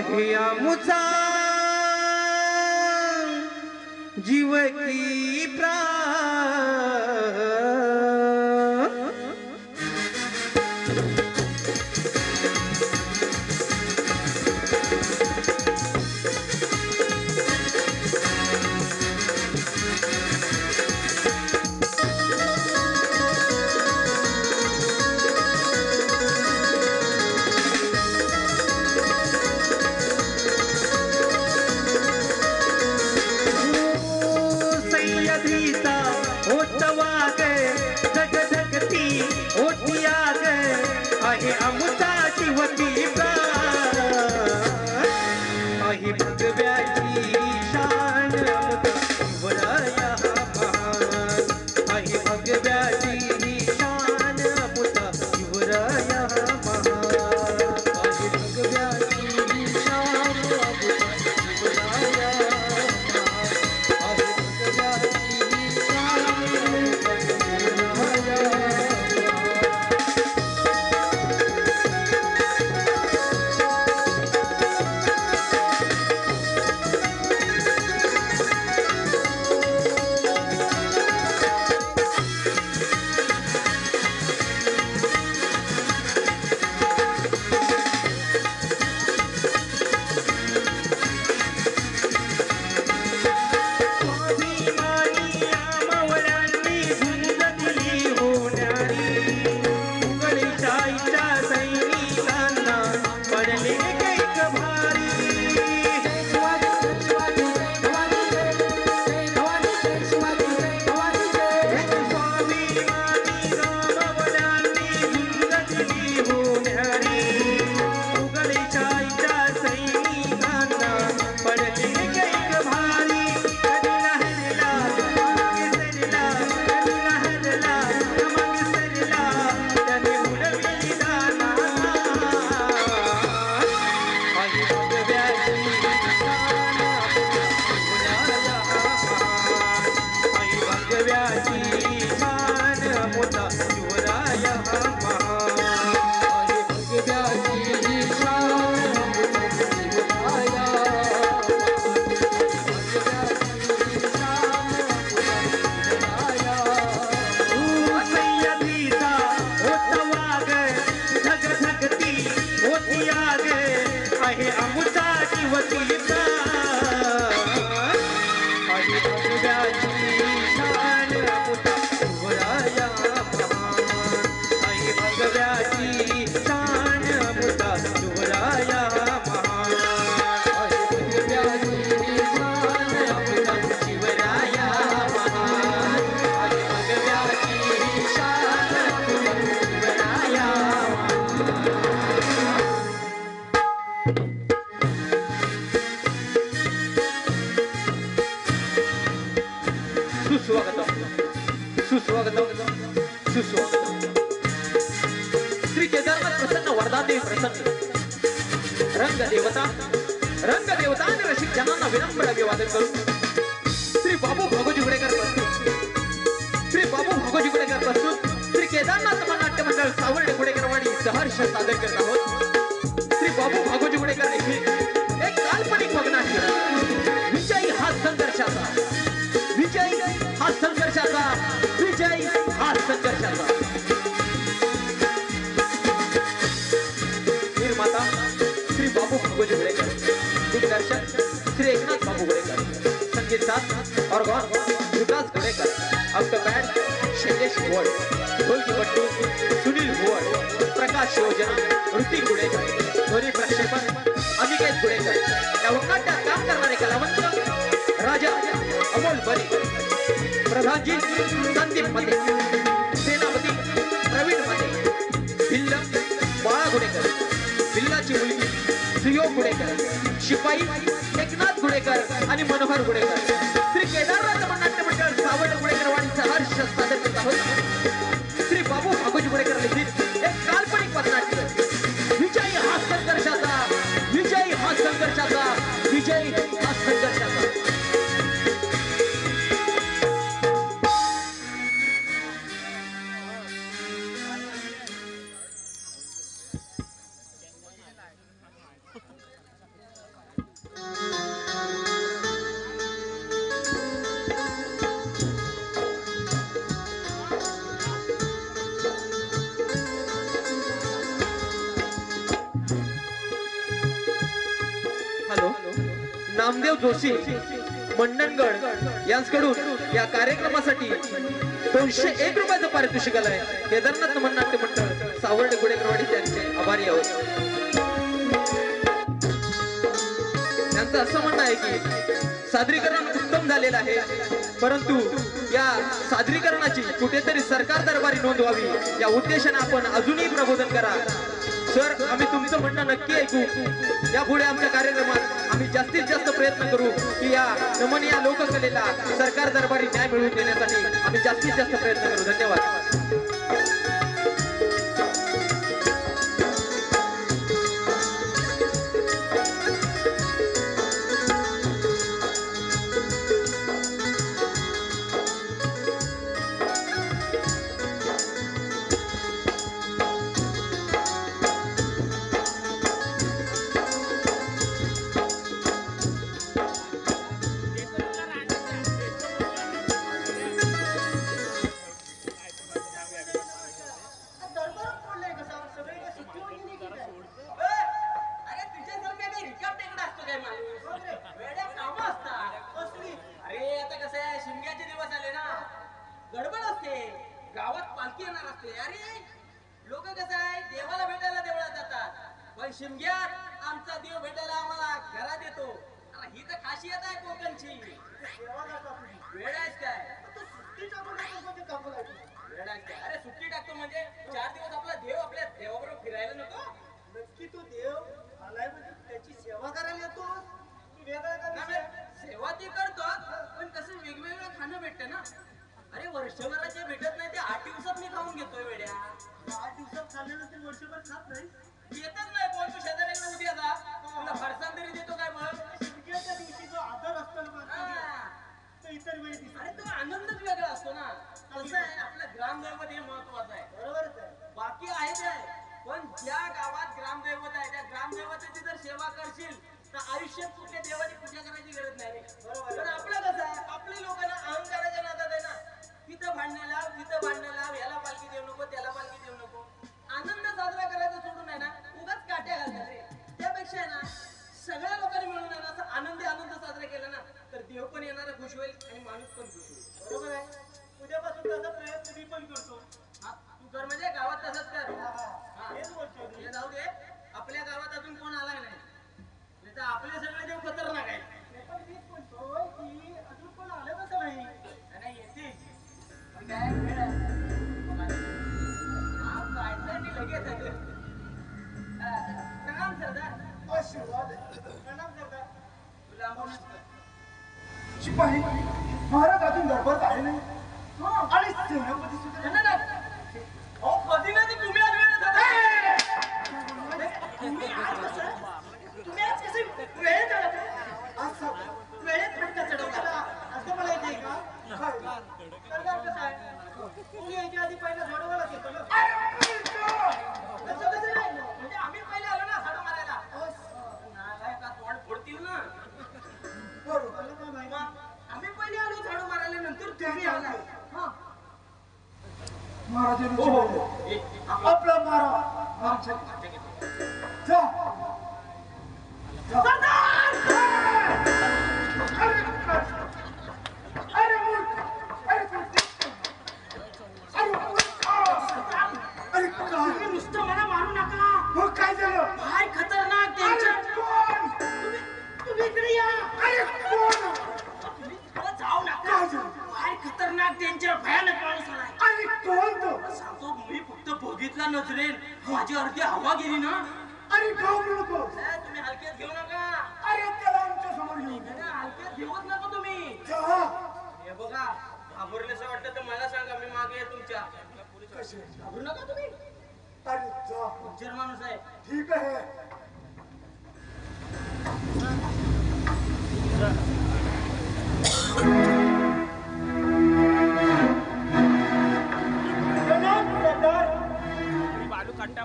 आहे आमुचा जीव की प्राण आमुचा शिवती आहे भगव्याची शान शिवराया महान आहे भगव्याची शान अमुता शिवराया महान आहे भगव्याची शान अमुता शिवराया महान आहे भगव्याची शान अमुता शिवराया श्री केदारनाथ प्रसन्न वरदादेव प्रसन्न रंग देवता आणि रसिक जनांना विनम्र अभिवादन करून श्री बाबू भगोजी गुडेकर प्रस्तुत श्री केदारनाथ नाट्य मंडळ सावर्डे गुडेकरवाडी सहर्ष सादर करत आहोत। श्री बाबू भगोजी गुडेकर देखील एक काल्पनिक वगनाट्य विजयी हा संघर्षाचा निर्माता श्री बाबू भगोजी गुडेकर, दिग्दर्शक श्री एकनाथ बाबू गुडेकर, संगीत साथ ऑर्गन विकास गुडेकर, ऑक्टोपॅड शैलेश भोड, ढोलकी पट्टू सुनील भोड, प्रकाश योजना ऋतिक गुडेकर, ध्वनी प्रक्षेपण अनिकेत गुडेकर। या वगनाट्यात काम करणारे कलावंत राजा अमोल बरी, प्रधानजी संदीप मते, सेनापती प्रवीण मते, भिल्ल बाळा गुडेकर, भिल्लाची मुलगी सुयोग गुडेकर, शिपाई एकनाथ गुडेकर आणि मनोहर गुडेकर। श्री केदारनाथ नाट्य मंडळ सावर्डे गुडेकरवाडीचा हर्ष सादर करत आहोत। श्री बाबू भगोजी गुडेकर लिखित एक काल्पनिक वगनाट्य विजयी हा संघर्षाचा, विजयी हा संघर्षाचा, विजयी हा संघर्षाचा। रामदेव जोशी मंडणगड यांच्याकडून या कार्यक्रमासाठी 201 रुपयाचं पारितोषिक आलंय. केदारनाथ नमन नाट्य मंडळ सावर्डे गुडेकरवाडी त्यांचे आभारी आहोत. त्यांचं असं म्हणणं आहे की सादरीकरण उत्तम झालेलं आहे, परंतु या सादरीकरणाची कुठेतरी सरकार दरबारी नोंद व्हावी या उद्देशाने आपण अजूनही प्रबोधन करा. सर, आम्ही तुमचं म्हणणं नक्की ऐकू. यापुढे आमच्या कार्यक्रमात आम्ही जास्तीत जास्त प्रयत्न करू की या नमन या लोककलेला सरकार दरबारी न्याय मिळवून देण्यासाठी आम्ही जास्तीत जास्त प्रयत्न करू. धन्यवाद. शिमग्यात आमचा देव भेटायला आम्हाला घरात येतो. ही तर खासियत आहे कोकणची. वेळ आहेस काय? वेळ आहेस काय? अरे सुट्टी टाकतो म्हणजे 4 दिवस आपला देव आपल्या देवाबरोबर फिरायला नको. नक्की तो देव आलाय म्हणजे त्याची सेवा करायला येतो. सेवा ती करतो, पण कसं वेगवेगळं खाणं भेटतं ना. अरे वर्षभराचे भेटत नाही ते 8 दिवसात मी खाऊन घेतोय वेड्या. 8 दिवसात खाल्ल्यानंतर वर्षभर खात नाही. येतच नाही कोण. तू शेजाऱ्याकडे उद्या जा, तुला फरसाण तरी देतो काय बघ. शिमग्याच्या दिवशी जो आदर असतो ना तो इतर वेळी दिसतो. अरे तो आनंदच वेगळा असतो ना. कसं आहे, आपल्या ग्रामदैवत हे महत्वाचं आहे. बरोबरच आहे. बाकी आहे ते, पण ज्या गावात ग्रामदैवत आहे त्या ग्रामदैवताची जर सेवा करशील तर आयुष्यात कुठल्या देवाची पूजा करायची गरज नाही रे. पण आपलं कसं आहे, आपल्या लोकांना अहंकाराच्या नादात आहे ना. तिथं भांडणं लाव, तिथं भांडणं लाव, याला पालखी देऊ नको, त्याला पालखी देऊ नको. आनंद साजरा करायचा सोडून आहे ना उगाच काट्या घालतात रे. त्यापेक्षा आहे ना सगळ्या लोकांनी मिळून आहे ना असं आनंद साजरा केला ना तर देव पण येणार खुश होईल आणि माणूस पण खुश होईल. बरोबर आहे. उद्यापासून त्याचा प्रयत्न मी पण करतो. तू कर म्हणजे गावात तसंच कर. हेच बोलतो मी. हे जाऊ दे, आपल्या गावात अजून कोण आलाय नाही. तर आपले सगळे देव खतरनाक आहेत. पण मीच म्हणतो की अजून पण आलं कसं नाही. नाही येते काय वेळ आहे. लगेच प्रणाम सरदार. आशीर्वाद. प्रणाम करता. तुला शिपाई महाराज अजून दरबार आले नाही. आणि सेनापती सुद्धा कधी नाही तुम्ही आज वेळ तुम्ही आज कसे वेळेत आला असं वेळेत फटका चढवला असं मला येते का? सरदार कसं आहे, तुम्ही याच्या आधी पहिला झोडवायला घेतो ना. कसं नाही म्हणजे आम्ही पहिले आलो ना झाडू मारायला. का तोंड फोडतील ना. बरोबर. आम्ही पहिले आलो झाडू मारायला, नंतर तुम्ही आला. महाराजांनी आपला मारा जा. नुसतं मला मारू नका. मग काय झालं? काय खतरनाक त्यांच्या. तुम्ही इकडे या. अरे कोण? जाऊ नका. काय खतरनाक त्यांच्या भयानक माणूस आलाय. अरे कोण तो? सांगतो मी फक्त बघितला नजरेल माझी अर्धी हवा गेली ना. अरे घाबरू नको. तुम्ही हलक्यात घेऊ नका. अरे त्याला आमच्या समोर घेऊन ये. हलक्यात घेऊच नका तुम्ही. जा. हे बघा, घाबरल्याचं वाटतं तर मला सांगा, मी मागे आहे तुमच्या. कसे? घाबरू नका तुम्ही. अरे जा. हुशार माणूस आहे. ठीक आहे. बालू काटा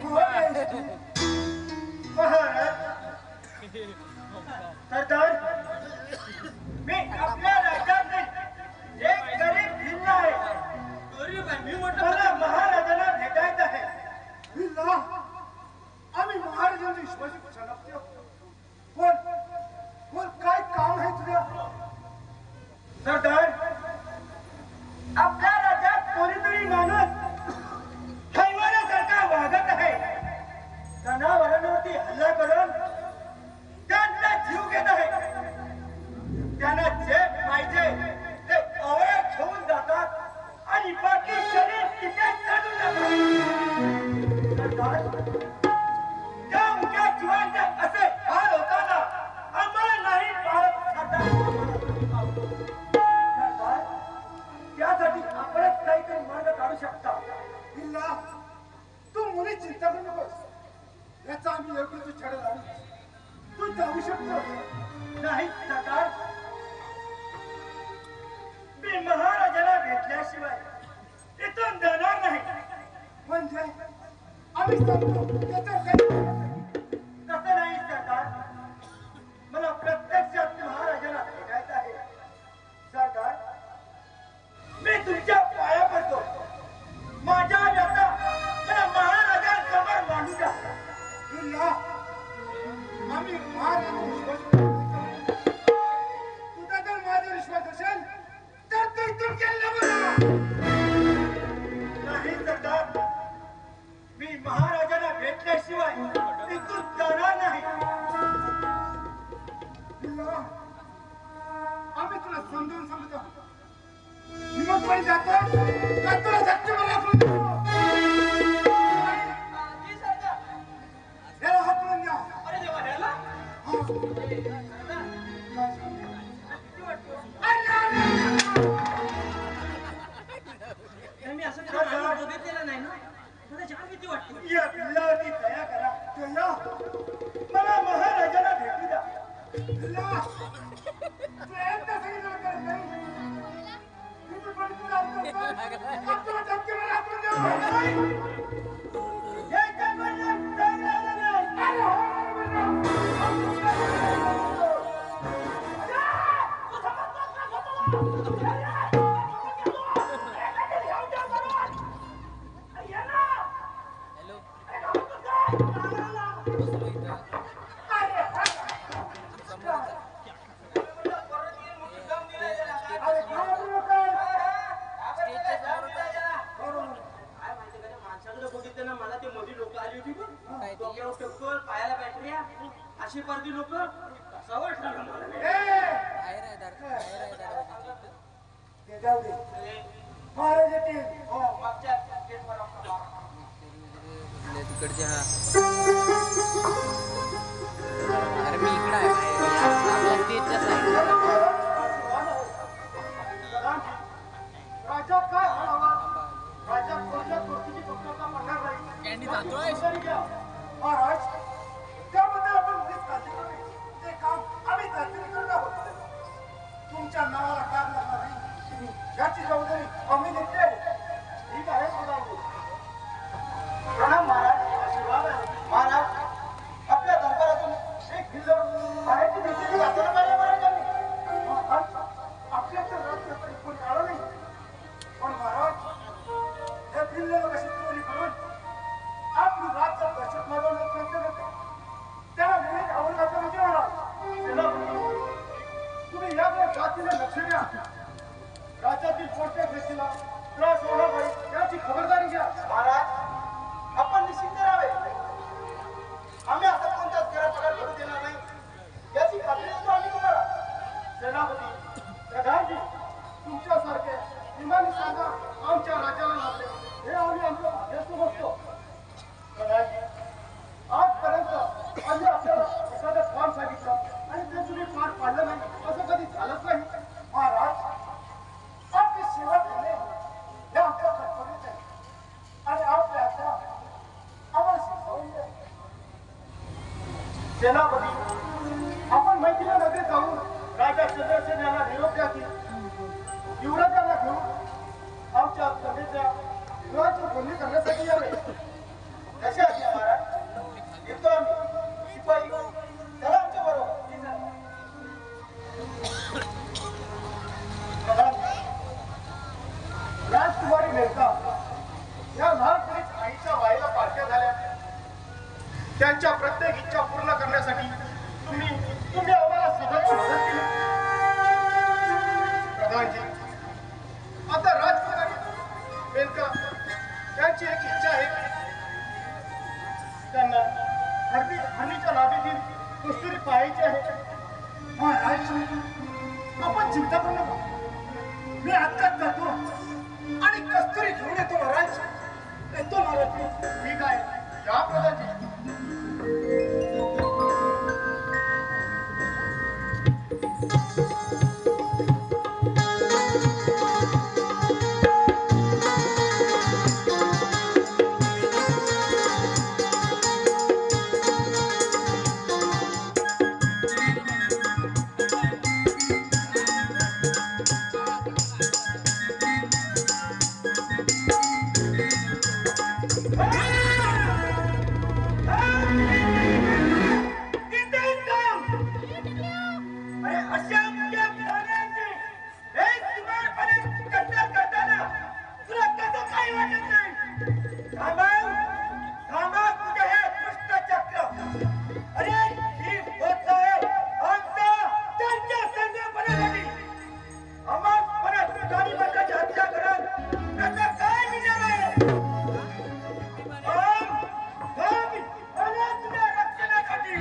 सरदार, मी आपल्या राज्यात एक गरीब भिल्ल आहे. गरीब आहे मी म्हटलं. मला महाराजांना भेटायचं आहे. भिल्ला, आम्ही महाराजांना विश्वासी कुशाला बोल बोल, काय काम आपल्या राज्यात कोणीतरी माणूस हैवानासारखा वागत आहे. जनावरांवरती हल्ला करून त्यांचा जीव घेत आहे. त्यांना जे पाहिजे ते अवयव घेऊन जातात आणि बाकी शरीर तिथेच काढून जातात. त्या मुख्या जीवांचे असे हाल होताना आम्हाला नाही पाळत त्यासाठी आपणच काहीतरी मार्ग काढू शकता. बिल्ला, तू मुली चिंता करू नकोस. याचा आम्ही योग्य तो छडा लावू. तू जाऊ शकतो. नाही सरकार, मी महाराजाला भेटल्याशिवाय इथून जाणार नाही. म्हणजे आम्ही सांगतो त्याचं काही तसं नाही सरकार, मला प्रत्यक्षात महाराजाला भेटायचं आहे. सरकार, मी तुमच्या पाया पडतो. माझ्या व्यथा मला महाराजांसमोर मांडू द्या. बिल्ला, आम्ही महाराजांवर विश्वास ठेवतो. तुझा जर माझ्यावर विश्वास असेल तर तू इथून गेला बरं. नाही सरकार, मी महाराजाला भेटल्याशिवाय इथून जाणार नाही. बिल्ला, आम्ही तुला समजून सांगतो. हिम्मतपणे जातो का तुला धक्के मला आपण देऊ? जी सरकार. याला हाकलून द्या. अरे देवा, ह्याला? हा. सरकार, किती वाटतो? नाही, मी असं कधी माणूस बघितलेलं नाही ना. मला जाम भीती वाटते. या बिल्लावरती दया करा. बिल्ला, मला महाराजाला भेटू द्या. बिल्ला, तू एकदा सांगितलं का नाही? किती पण तुला ऐकतो का? तुला धक्के मला आपण देऊ. हे काय म्हणणं चांगलं नाही. अरे हो, अरे घाबरू नका. माणसाकडे बघितलं ना, मला ते मोठी लोक आली होती बघ. डोक्यावर टक्कल, पायाला बॅटऱ्या, अशी पर्दी लोक सवय ठरलं मला. ते जाऊ दे. महाराज येतील. हो, मागच्या गेटवर आपला तिकडचे हा अरे मी इकडे आहे स्टेजच्या साईडला राजा काय हवा? राजा कोणत्या गोष्टीची पक्षाचा म्हणणार नाही. कॅन्डी जातोय. महाराज, त्याबद्दल आपण मुळीच काळजी करू नये. ते काम आम्ही तातडीनं आहोत. तुमच्या नावाला काम लागणार नाही याची जबाबदारी आम्ही घेतली आहे. ठीक आहे प्रधानजी. प्रणाम महाराज. आशीर्वाद आहे. महाराज, आपल्या दरबारातून एक भिल्ल बाहेरची भीती वाचवलं पाहिजे महाराजांनी. महाराज, आपल्या तर राज्याकडे कोणी आलं नाही. पण महाराज, हे भिल्ल लोक अशी चोरी करून आपली राज्य दहशत मारवण्याचा प्रयत्न करते. त्याला मुली घालून घातलं म्हणजे महाराज. सेनापती, तुम्ही याकडे जातीने लक्ष द्या. राज्यातील कोणत्या व्यक्तीला त्रास होणार नाही याची खबरदारी घ्या. महाराज, आपण निश्चिंत राहावे. आम्ही आता कोणत्याच गैरप्रकार घडू देणार नाही याची खात्री देतो आम्ही तुम्हाला. सेनापती, प्रधानजी, तुमच्यासारखे इमानी सांगा आमच्या राज्याला लाभले हे आम्ही आमचं भाग्य समजतो. प्रधानजी, आजपर्यंत आम्ही आपल्याला एखादं काम सांगितलं आणि ते तुम्ही पार पाडलं नाही असं कधी झालंच नाही. महाराज, आपली सेवा करणे हे आमचं कर्तव्यच आहे आणि आपल्या आज्ञा आम्हाला शिकवून द्या. सेनापती, आपण मैत्रीला नगरीत जाऊन राजा चंद्रसेन यांना निरोप द्या की युवराजांना घेऊन आमच्या कन्येच्या विवाहाची बोलणी करण्यासाठी यावे. कशा आज्ञा महाराज? येतो आम्ही. शिपाई, चला आमच्या बरोबर. राजकुमारी मेहता या लहानपणीच आईच्या वाईला पारख्या झाल्या. त्यांच्या प्रत्येक इच्छा पूर्ण करण्यासाठी तुम्ही आम्हाला सतत मदत केली. प्रधानजी, आता राजकुमारी थांबा थांबा तुझे हे दुष्ट चक्र. अरे ही होत आहे आमच्या त्यांच्या संघपणासाठी. अमापपणे ठिकाणी लोकांची हत्या करत त्याचा काय विचार आहे? तुझ्या रक्षणासाठी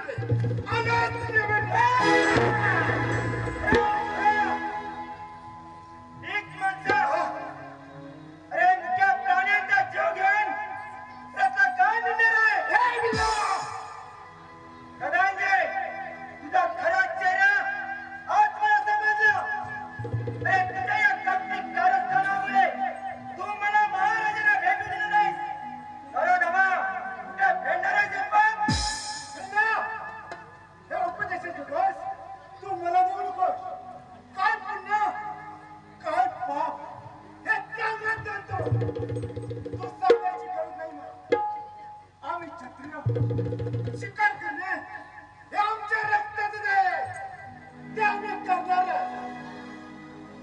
अरे पळ एक माणसा अरे त्या प्राण्यांचा जीव घेऊन त्याचा काय निर्णय आहे? कदांजे तुझा खरा चेहरा आज मला समजला. अरे तुझ्या या कपटिक कारस्थानामुळे तू मला महाराजांना भेटू दिलं नाहीस. अरे धमा कुठे भेटणार आहे जन्म? हे उपदेशाचे दोष तू मला देऊ नकोस. काय पुण्य काय पाप हे चांगलं जाणतो. तू सांगायची गरज नाही मला. आम्ही क्षत्रिय शिकार करणे हे आमच्या रक्तातच आहे. ते आम्ही करणार आहे.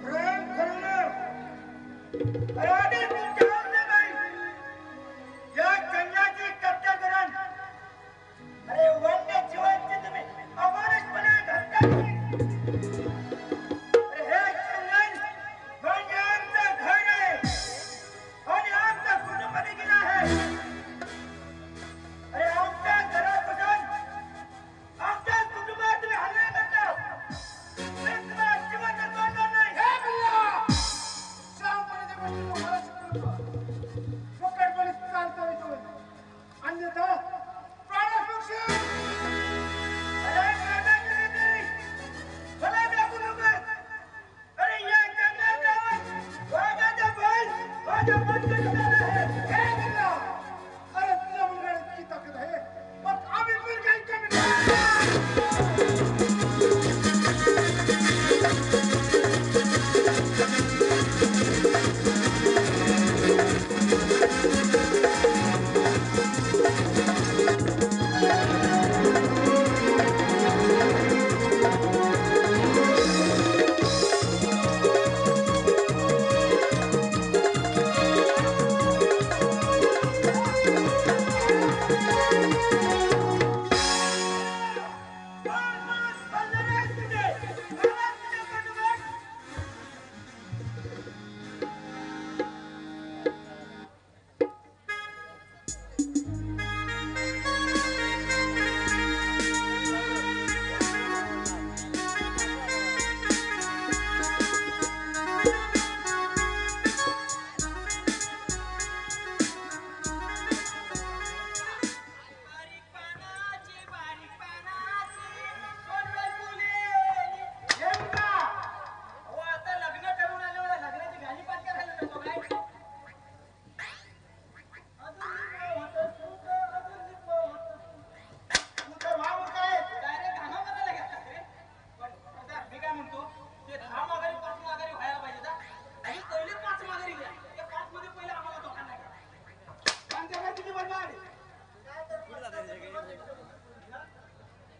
प्रेम करणं अरे आधी तुमच्या हातात नाही. या जंगलाची कब्जा करून अरे वन्य जीवांची तुम्ही अमानुषपणे धक्का दिली. अरे हे जंगल म्हणजे आमचं घर आहे आणि आमचं कुटुंब देखील आहे. अरे आमच्या घरापासून आमच्या कुटुंबात तुम्ही हल्ला करता. हे तुम्हाला अजिबात सोडणार नाही. हे मुलगा शांतपणे त्या गोष्टी तुम्हाला शिकवतो. मोकळेपणे चालता येतो. अन्यथा प्राणपक्षी अरे मला दाखवू नकोस. अरे या जंगलात जाऊन वाघाचा बैल माझ्या मनगटात आहे. हे मुलगा अरे तुझ्या मुलगाला इतकी ताकद आहे मग आम्ही पण काही कमी नाही.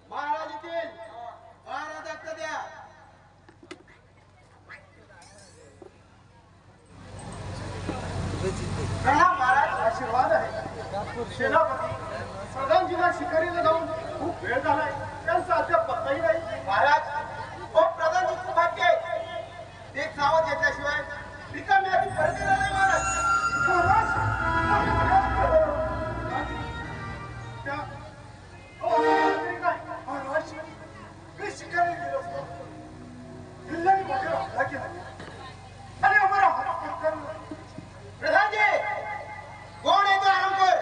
महाराज येतील. महाराजांचं द्या. महाराज आशीर्वाद आहे. सेनापती प्रधानजीला शिकारीला जाऊन खूप वेळ झालाय. त्यांचा अद्याप पत्ताही नाही. महाराज ओ प्रधानजी खूप भाग्य आहे. एक सावध याच्याशिवाय रिकामी आधी परत येणार नाही. महाराज महाराज मी शिकारी गेलो असतो. किल्ल्याने माझ्यावर हल्ला केला आणि आम्हाला हात प्रधानजी कोण येतो आराम कर.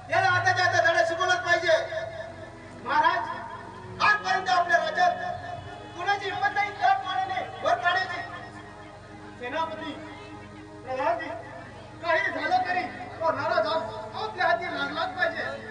याला आताच्या आता धडा शिकवलाच पाहिजे. महाराज आजपर्यंत आपल्या राज्यात कुणाची हिंमत नाही त्याच मानाने वर काढायची. सेनापती प्रधानजी काही झालं तरी तो नाराज आपल्या हाती लागलाच पाहिजे.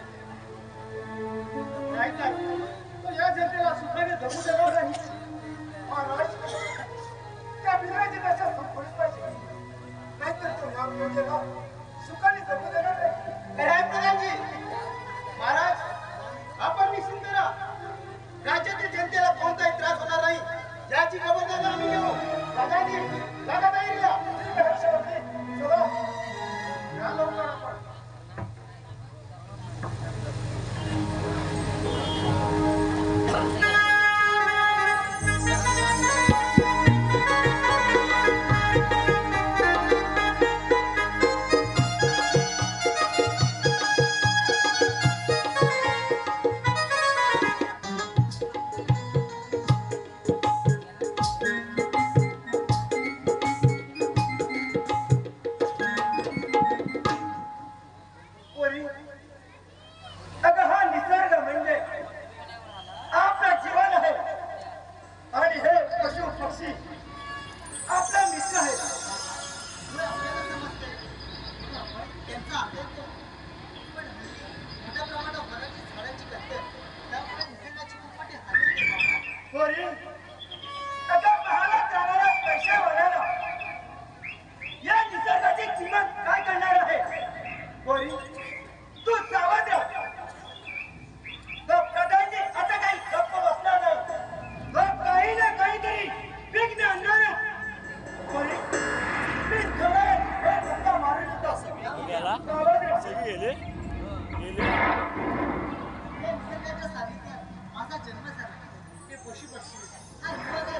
पोशी पडशील आणि तुला काय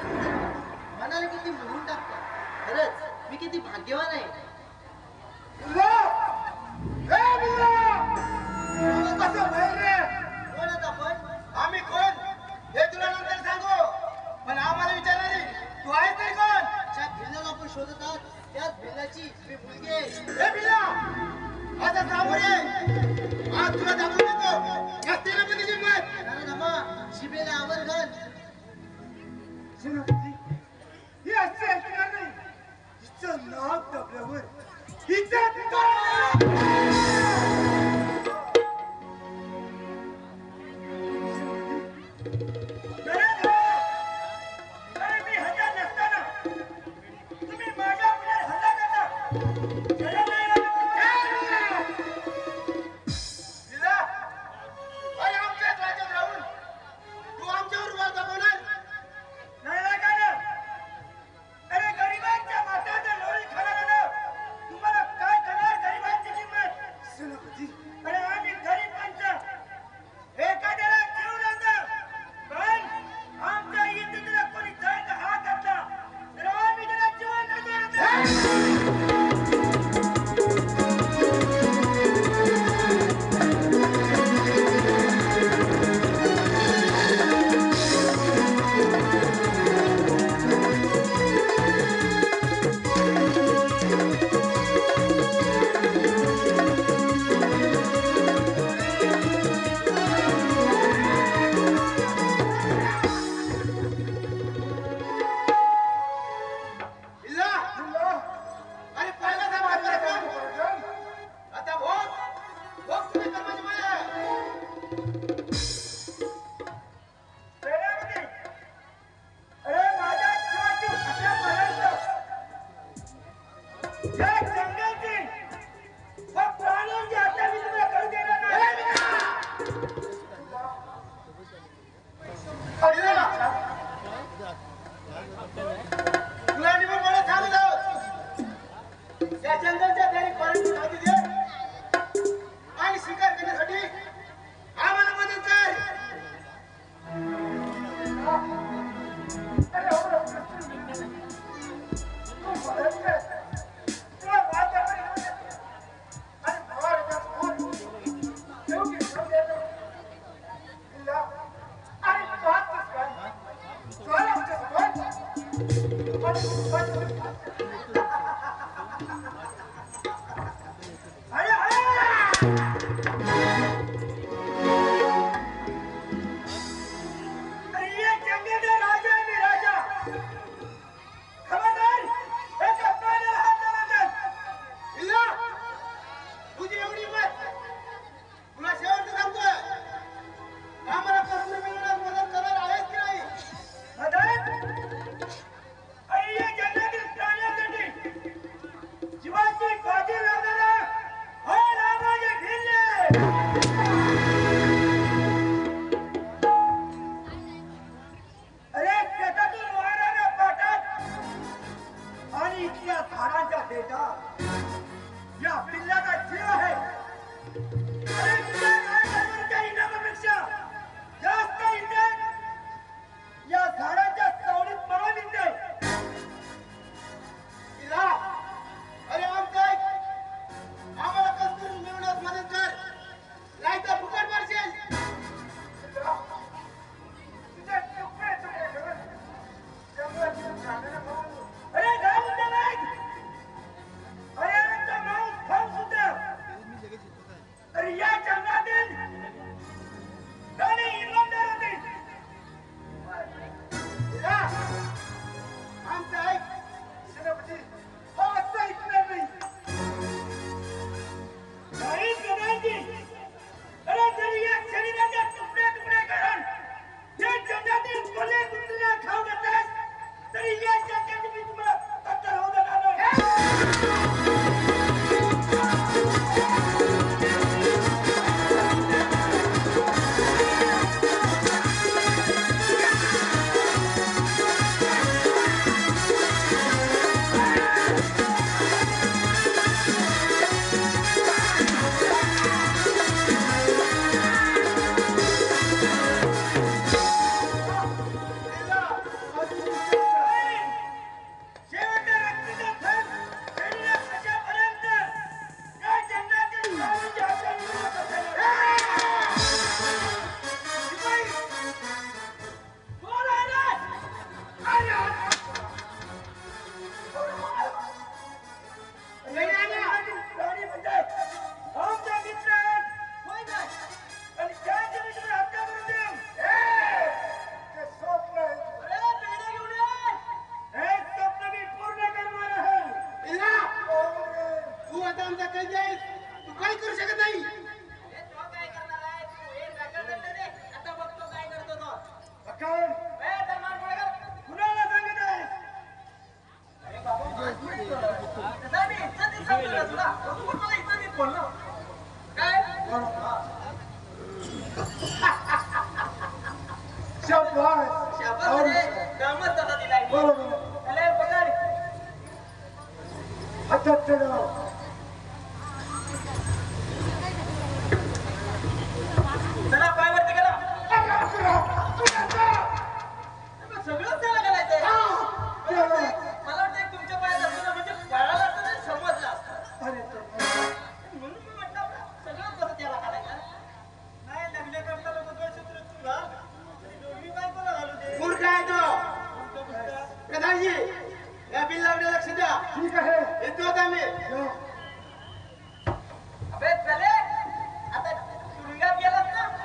मनाला किती मोडून टाकतात. खरंच मी किती भाग्यवान आहे. कोण आता आपण? आम्ही कोण हे तुला नंतर सांगू, पण आम्हाला विचारणारी तू आहेस तरी कोण? ज्या भिल्लाला आपण शोधत आहात त्याच भिल्लाची मी मुलगी आहे. हे बिल्ला आता सामोर ये. आज तुला दाखवून देतो या सेनापतीची हिंमत. कारण नमा शिबेला आवर घाल. सेनापती ही असे ऐकणार नाही. हिचं नाक दबल्यावर हिचं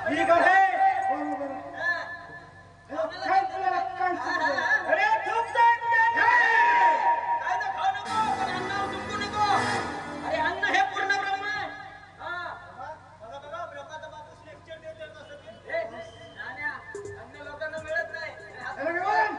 ठीक आहे बरोबर हा. काय तुला काय सुचलं? अरे तुमचं काय तर खाऊ नको, पण अन्नावर तुंबू नको. अरे अन्न हे पूर्ण ब्रह्म आहे. हा. बघा ब्रह्माचा बापूस लेक्चर देतोय कसं ते. ए, नाण्या, अन्न लोकांना मिळत नाही. अरे गवन!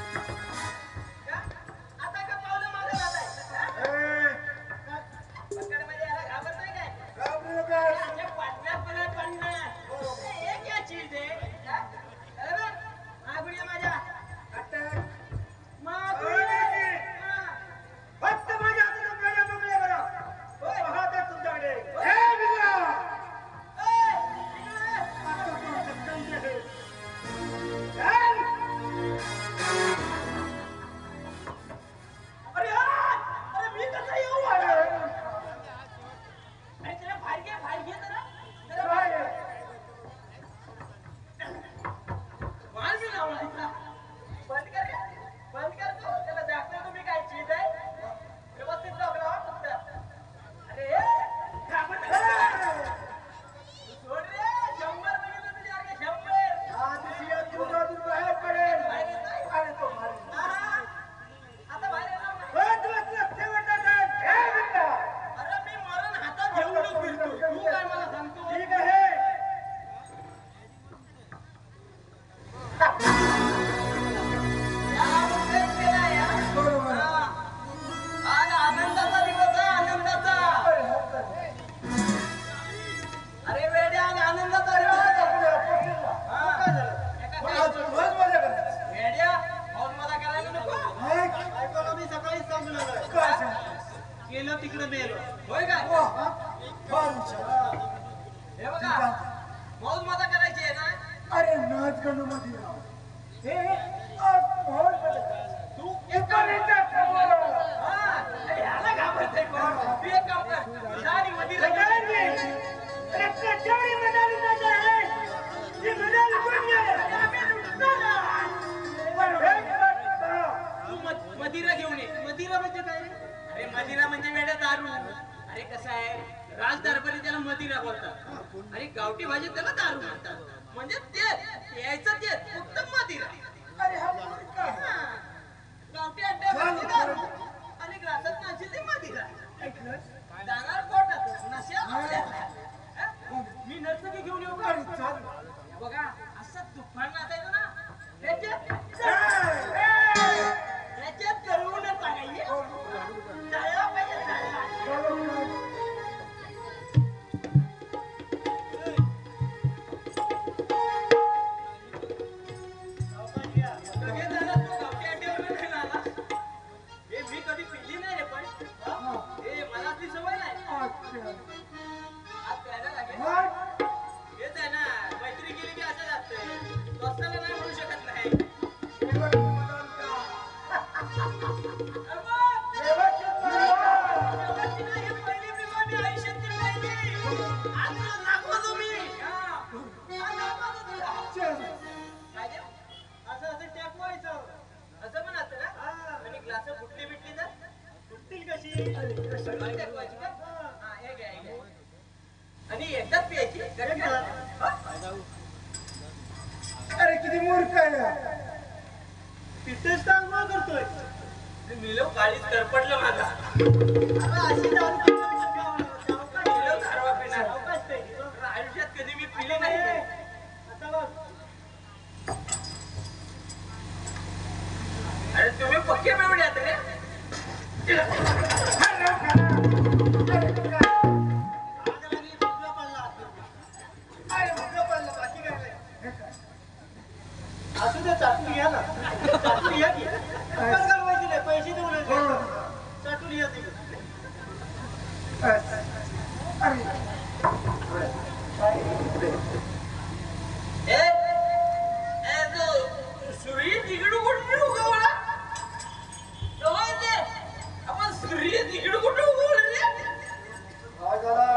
का? आता का पावलं मागं जाताय? हा? ए, पकडमध्ये याला घाबरताय काय? घाबरू नका. अरे पन्नास पन्नास पन्नास. हे क्या चीज आहे? हा? अरे बघ, मागुडी आहे माझ्या. अटॅक. मागुडी. हा. फक्त माझ्या हातातून पहिल्या बघूया बरं. होय. पाहत आहे तुमच्याकडे. ए, बिल्ला! ए, इकडे. आता तुमचं कंठ आहे. चल! अरे यार! अरे मी कसं येऊ? अरे, अरे त्याला बाहेर घे जरा. त्याला काय बाहेर आहे? माल मी लावलाय का? बंद कर रे. बंद कर तू. त्याला दाखवतो मी काय चीज आहे. व्यवस्थित लावला फक्त. अरे घाबरत नाही. सोड रे. 100 बघितलं तुझ्यासारखे 100. आज सिंह तुझ्यातून बाहेर पडेल. बाहेर येतोय? अरे तो मारेल. आहा. आता बाहेर येणार नाही. बस, बस, बस, शेवटचा टर्न. ए, बिल्ला! अरे मी मरण हातात घेऊनच फिरतो. तू काय मला सांगतो? ठीक आहे. या मुंबईत गेला या. बरोबर. हा. आज आनंदाचा दिवस आहे, आनंदाचा. अरे, हो का? अरे वेड्या, आज आनंदाचा दिवस आहे. आपल्याला पकडलं. हा. काय झालं? एका मग काय- आज रोज मजा करायची. वेड्या, मौज मजा करायला नको. नाही. बायकोला मी सकाळीच सांगितलं काय सांग? गेलं तिकडे मेलो. होय काय? वा, फार हुशार. हे बघा, मौज मजा करायची आहे ना. अरे नाच गाणं मध्ये राहा. हे आज माहोल बदल. तू इथं नेत्या समोर. हा. अरे ह्याला घाबरतोय कोण? तू एक काम कर. जा आणि मधील हे काय रे? अरे कचौडी मदारी नाही आहे. ही मदारी कोणी आहे? आम्ही लुटणार. बरं, हे बरं. तू मदिरा घेऊन ये. मदिरा म्हणजे काय रे? अरे मदिरा म्हणजे वेड्या दारू. अरे कसं आहे, राज दरबारी त्याला मदिरा बोलतात आणि गावठी भाषेत त्याला दारू म्हणतात. म्हणजे तेच यायचं तेच, फक्त मदिरा. अरे हा मूर्ख आहे. हा. गावठी अड्ड्यावरती दारू आणि ग्लासात नाचील ती मदिरा. ऐकलंस? जाणार पोटात नशा आपल्याला. हा? मी नर्तकी घेऊन येऊ का? अरे चाल. बघा असं तुफान नाचायचं ना, त्याच्यात करूनच लागायचे. जायला पाहिजे, जायला. कधी झाला तू गावठी अड्ड्यावर नाही आला? हे मी कधी पिली नाही रे पण. हे मला ती सवय नाही. आज प्यायला लागेल. हेच आहे ना, मैत्री केली की असं असतंय. दोस्ताला नाही म्हणू शकत नाही. अरे बाप! शेवटची नाही, ही पहिली विवाह मी आयुष्यातली पहिली. आज तुला दाखवतो मी. हा. आज दाखवतो तुला. काय ते? असं टॅप व्हायचं. असं पण असतं ना? हा. आणि ग्लास फुटली बिटली तर सुटतील कशी सगळं टाकवायची का? हा, हे घ्या, हे घ्या. आणि एकदाच प्यायची. गरम करा. हा? अरे किती मूर्ख आहे. तिथेच चांगला करतोय. मिलो काळीच करपटलं माझा. आता अशी दारू पिणार का? मिलो धारवा पिणार. सावकाश प्यायची. पण आयुष्यात कधी मी पिली नाही रे. आता बघ. अरे तुम्ही पक्के मिळवले आता रे. आग लागली, तुला पडला. अरे मुलं पडलं, बाकी काय नाही. असू दे, चाटून घ्या ना. चाटून घ्या की. पण घालवायची नाही, पैसे देऊन येते. चाटून घ्या ती. अरे ए जो सुरी तिकडू कुठे उगवला? तेव्हा ते आपण सुरी तिकडू कुठे उगवलं रे? काय झाला?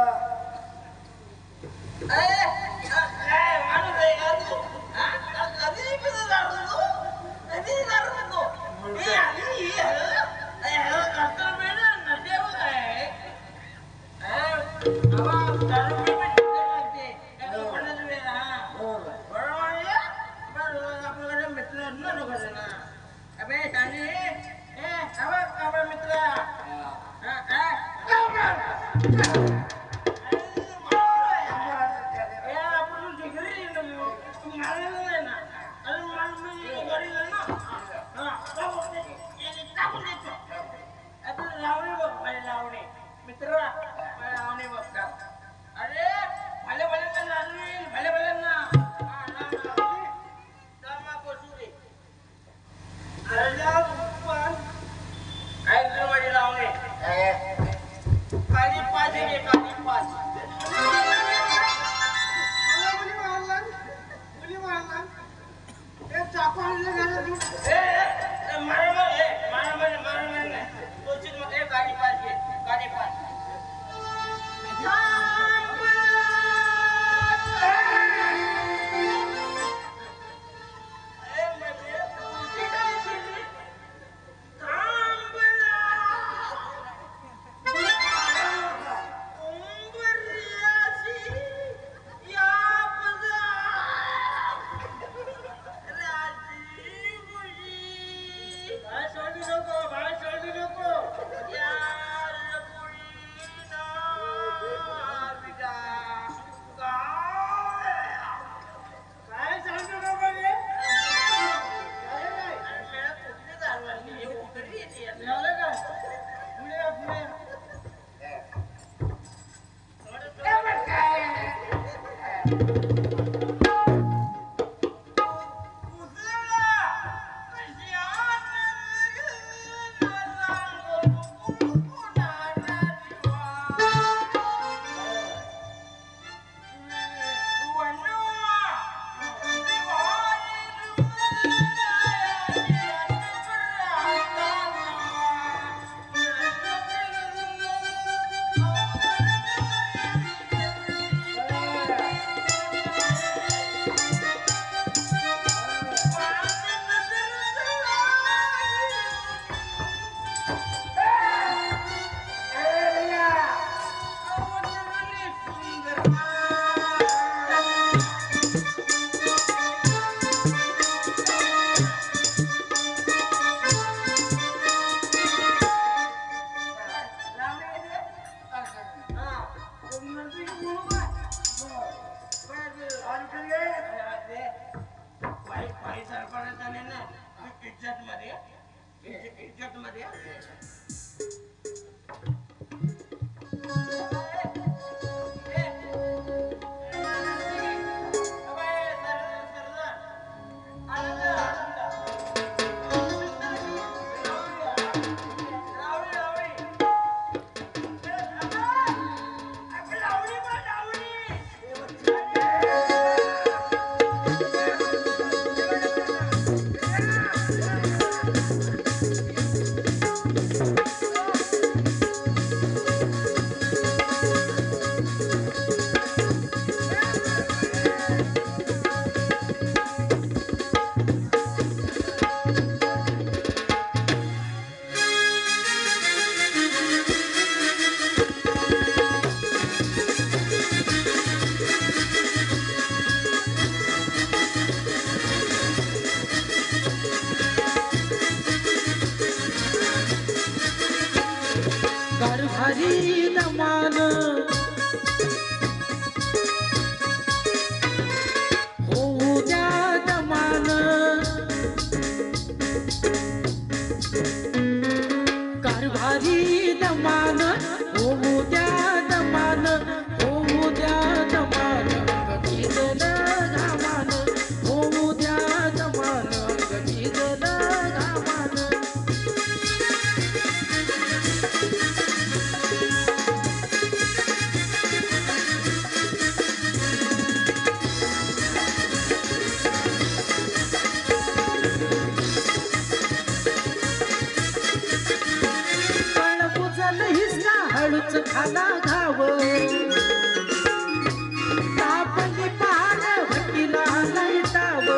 इज्जत मध्ये कारभारी दमान होऊ द्या दमान कारभारी दमान होऊ द्या दमान होऊ द्या दमान गतीजलं घामान होऊ द्या दमान गतीजलं घामान हळूच खाला घाव तापली पार वकीला लाईटाव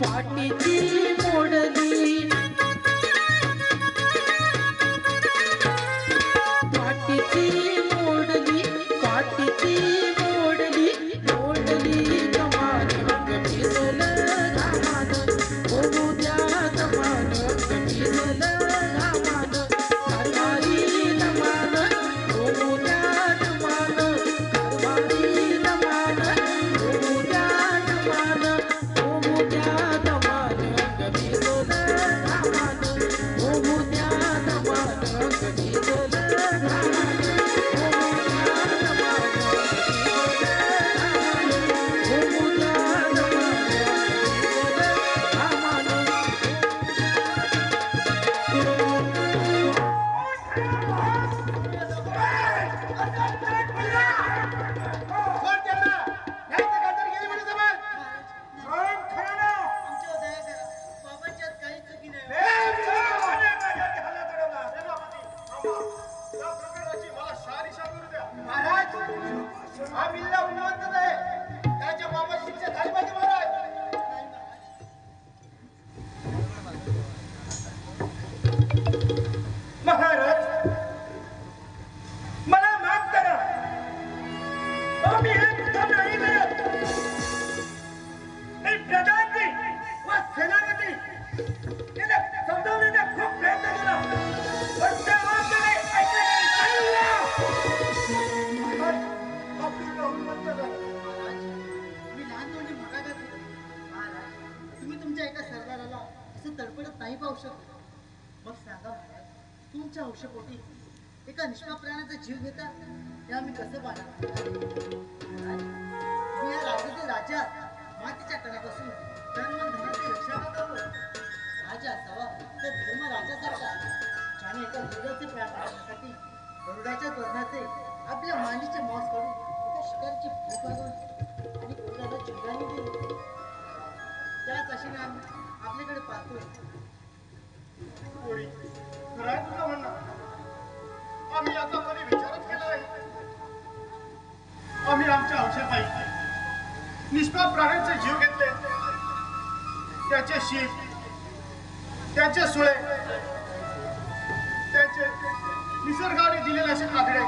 पाटीची मोडली पाटीची मोडली पाटीची मोडली मोडली कमान गतीजलं घामान होऊ द्या कमान गतीजलं तुमच्या औषपोटी एका निष्पाप प्राण्याचा जीव घेता हे आम्ही कसं पाहणार? मी या राज्याचे राजा मातीच्या कणापासून तन मन धनाची रक्षा करावं. राजा असावा तर धर्म राजासारखा आणि एका गरुडाचे प्राण पाळण्यासाठी गरुडाच्या वर्णाचे आपल्या मांडीचे मांस काढून एका शिकारीची भूक लागून आणि गरुडाला जीवदानी दिली. त्याच आशेने आम्ही आपल्याकडे पाहतोय. पोरी, खरं आहे तुझं म्हणणं. आम्ही याचा कधी विचारच केला नाही. आम्ही आमच्या औषधाई निष्पाप प्राण्यांचे जीव घेतले. त्याचे शीप, त्याचे सुळे, त्याचे निसर्गाने दिलेले असे कातडे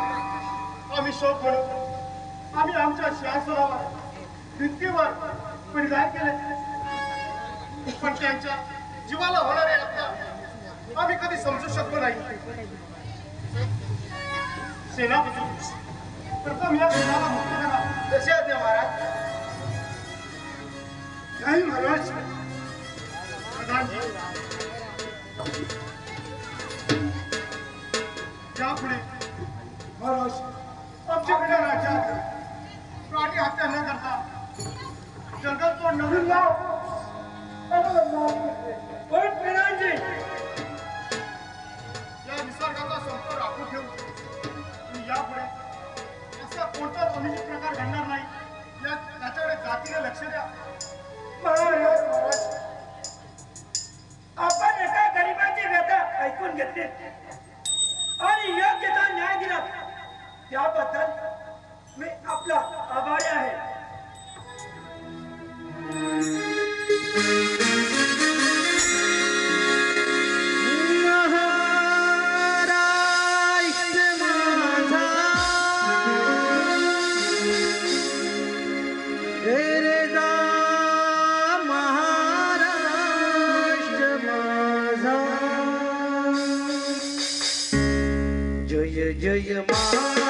आम्ही शोक म्हणून आम्ही आमच्या शासनावर भिंतीवर परिधान केले. पण त्यांच्या जीवाला होणारे अपघात आम्ही कधी समजू शकलो नाही. सेनापती, प्रथम या सेनाला मुक्त करा. कसे आहेत महाराज? नाही महाराज. प्रधानजी, यापुढे महाराज आमच्याकडे राज्यात प्राणी हत्या न करता जंगल तोड नवीन लाव. पण प्रधानजी, या निसर्गाचा समतोल राखून ठेवू आणि यापुढे असा कोणताच अनुचित प्रकार घडणार नाही याच्याकडे जातीने लक्ष द्या. महाराज, आपण एका गरिबाची व्यथा ऐकून घेतली आणि योग्य तो न्याय दिला त्याबद्दल मी आपला आभारी आहे. जय जय मा